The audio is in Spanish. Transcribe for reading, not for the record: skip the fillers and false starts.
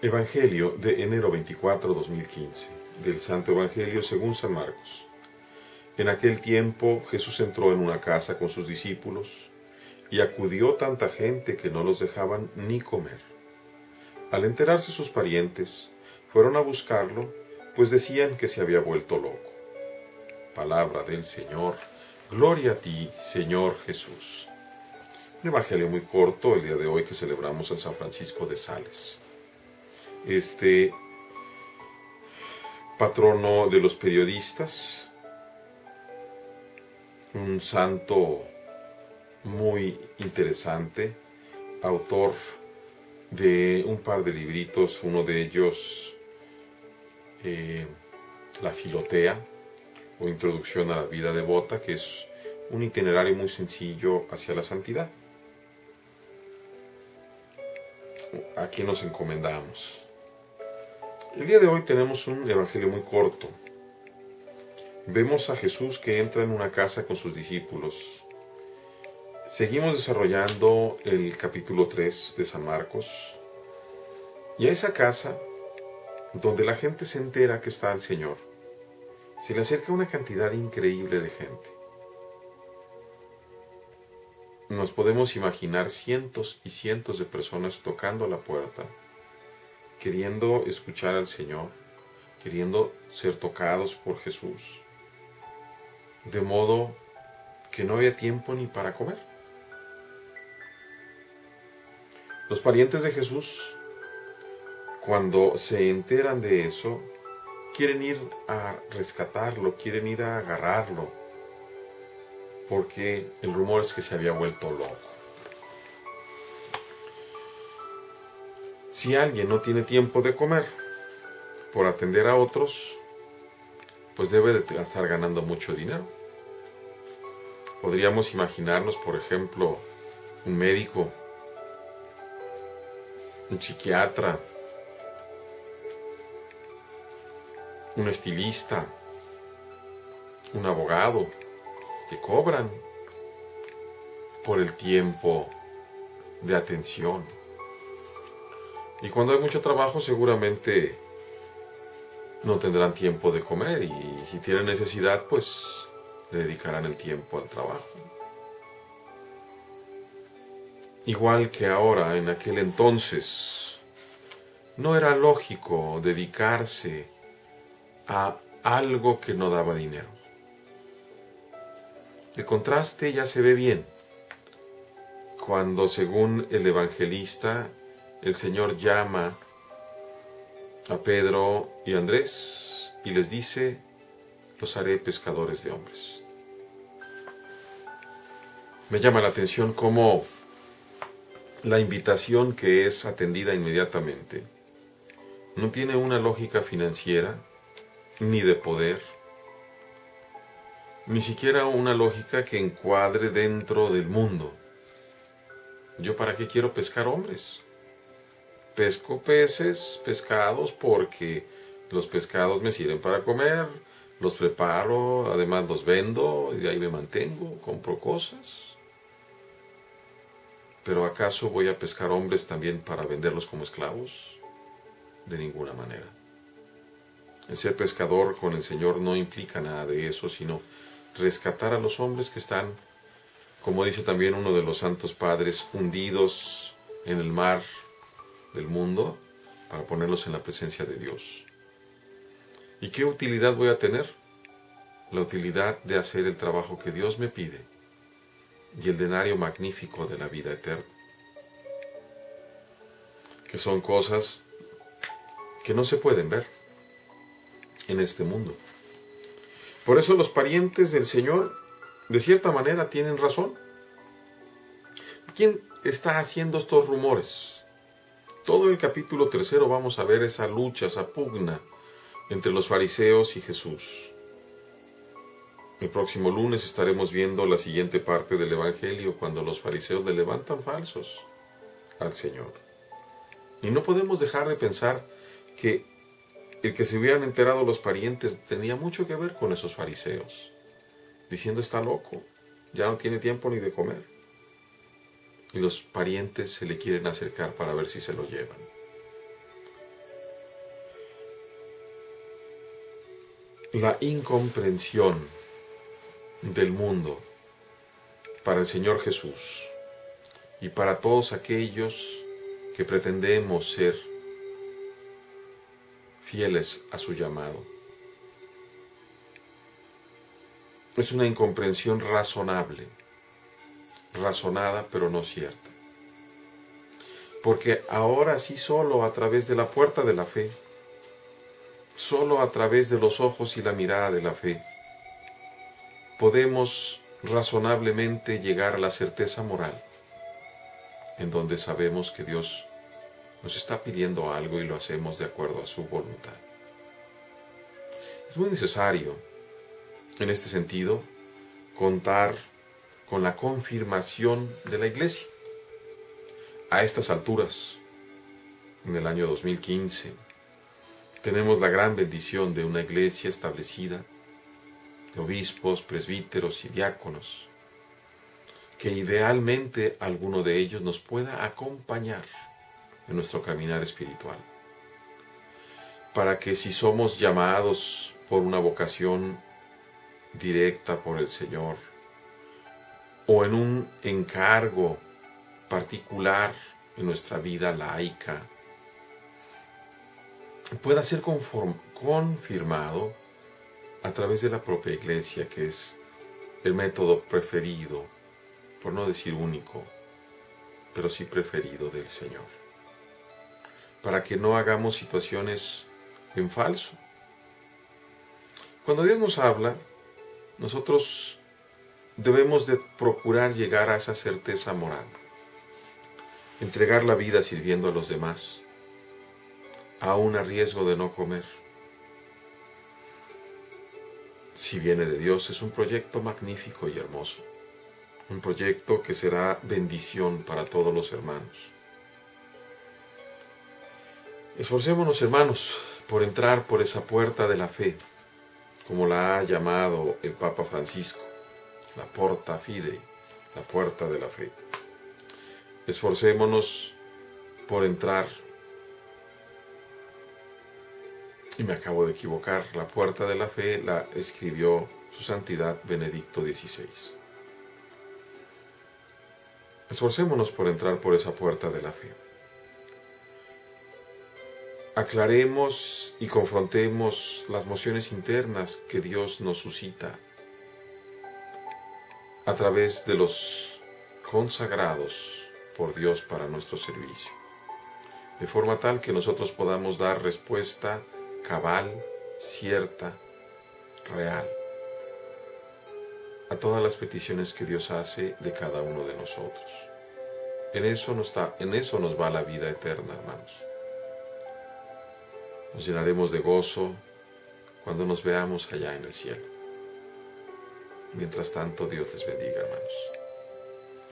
Evangelio de enero 24, 2015, del Santo Evangelio según San Marcos. En aquel tiempo Jesús entró en una casa con sus discípulos y acudió tanta gente que no los dejaban ni comer. Al enterarse sus parientes, fueron a buscarlo, pues decían que se había vuelto loco. Palabra del Señor. Gloria a ti, Señor Jesús. Un evangelio muy corto el día de hoy que celebramos en San Francisco de Sales. Patrono de los periodistas, un santo muy interesante, autor de un par de libritos, uno de ellos La Filotea, o Introducción a la vida devota, que es un itinerario muy sencillo hacia la santidad. ¿A quién nos encomendamos? El día de hoy tenemos un evangelio muy corto. Vemos a Jesús que entra en una casa con sus discípulos. Seguimos desarrollando el capítulo 3 de San Marcos. Y a esa casa, donde la gente se entera que está el Señor, se le acerca una cantidad increíble de gente. Nos podemos imaginar cientos y cientos de personas tocando la puerta, queriendo escuchar al Señor, queriendo ser tocados por Jesús, de modo que no había tiempo ni para comer. Los parientes de Jesús, cuando se enteran de eso, quieren ir a rescatarlo, quieren ir a agarrarlo, porque el rumor es que se había vuelto loco. Si alguien no tiene tiempo de comer por atender a otros, pues debe de estar ganando mucho dinero. Podríamos imaginarnos, por ejemplo, un médico, un psiquiatra, un estilista, un abogado, que cobran por el tiempo de atención. Y cuando hay mucho trabajo, seguramente no tendrán tiempo de comer, y si tienen necesidad, pues dedicarán el tiempo al trabajo. Igual que ahora, en aquel entonces, no era lógico dedicarse a algo que no daba dinero. El contraste ya se ve bien cuando, según el evangelista, el Señor llama a Pedro y Andrés y les dice: los haré pescadores de hombres. Me llama la atención cómo la invitación, que es atendida inmediatamente, no tiene una lógica financiera, ni de poder, ni siquiera una lógica que encuadre dentro del mundo. ¿Yo para qué quiero pescar hombres? Pesco peces, pescados, porque los pescados me sirven para comer, los preparo, además los vendo, y de ahí me mantengo, compro cosas. ¿Pero acaso voy a pescar hombres también para venderlos como esclavos? De ninguna manera. El ser pescador con el Señor no implica nada de eso, sino rescatar a los hombres que están, como dice también uno de los santos padres, hundidos en el mar del mundo, para ponerlos en la presencia de Dios. ¿Y qué utilidad voy a tener? La utilidad de hacer el trabajo que Dios me pide y el denario magnífico de la vida eterna, que son cosas que no se pueden ver en este mundo. Por eso los parientes del Señor, de cierta manera, tienen razón. ¿Quién está haciendo estos rumores? Todo el capítulo 3 vamos a ver esa lucha, esa pugna entre los fariseos y Jesús. El próximo lunes estaremos viendo la siguiente parte del Evangelio, cuando los fariseos le levantan falsos al Señor. Y no podemos dejar de pensar que el que se hubieran enterado los parientes tenía mucho que ver con esos fariseos, diciendo: está loco, ya no tiene tiempo ni de comer. Y los parientes se le quieren acercar para ver si se lo llevan. la incomprensión del mundo para el Señor Jesús y para todos aquellos que pretendemos ser fieles a su llamado. Es una incomprensión razonable, razonada pero no cierta. Porque ahora sí, solo a través de la puerta de la fe, solo a través de los ojos y la mirada de la fe, podemos razonablemente llegar a la certeza moral, en donde sabemos que Dios nos está pidiendo algo y lo hacemos de acuerdo a su voluntad. Es muy necesario, en este sentido, contar con la confirmación de la Iglesia. A estas alturas, en el año 2015, tenemos la gran bendición de una Iglesia establecida, de obispos, presbíteros y diáconos, que idealmente alguno de ellos nos pueda acompañar en nuestro caminar espiritual, para que si somos llamados por una vocación directa por el Señor, o en un encargo particular en nuestra vida laica, pueda ser confirmado a través de la propia Iglesia, que es el método preferido, por no decir único, pero sí preferido del Señor, para que no hagamos situaciones en falso. Cuando Dios nos habla, nosotros debemos de procurar llegar a esa certeza moral, entregar la vida sirviendo a los demás, aún a riesgo de no comer. Si viene de Dios, es un proyecto magnífico y hermoso, un proyecto que será bendición para todos los hermanos. Esforcémonos, hermanos, por entrar por esa puerta de la fe, como la ha llamado el Papa Francisco, la porta fidei, la puerta de la fe. Esforcémonos por entrar, y me acabo de equivocar, la puerta de la fe la escribió su santidad Benedicto XVI. Esforcémonos por entrar por esa puerta de la fe. Aclaremos y confrontemos las mociones internas que Dios nos suscita a través de los consagrados por Dios para nuestro servicio, de forma tal que nosotros podamos dar respuesta cabal, cierta, real, a todas las peticiones que Dios hace de cada uno de nosotros. En eso nos va la vida eterna, hermanos. Nos llenaremos de gozo cuando nos veamos allá en el cielo. Mientras tanto, Dios les bendiga, hermanos.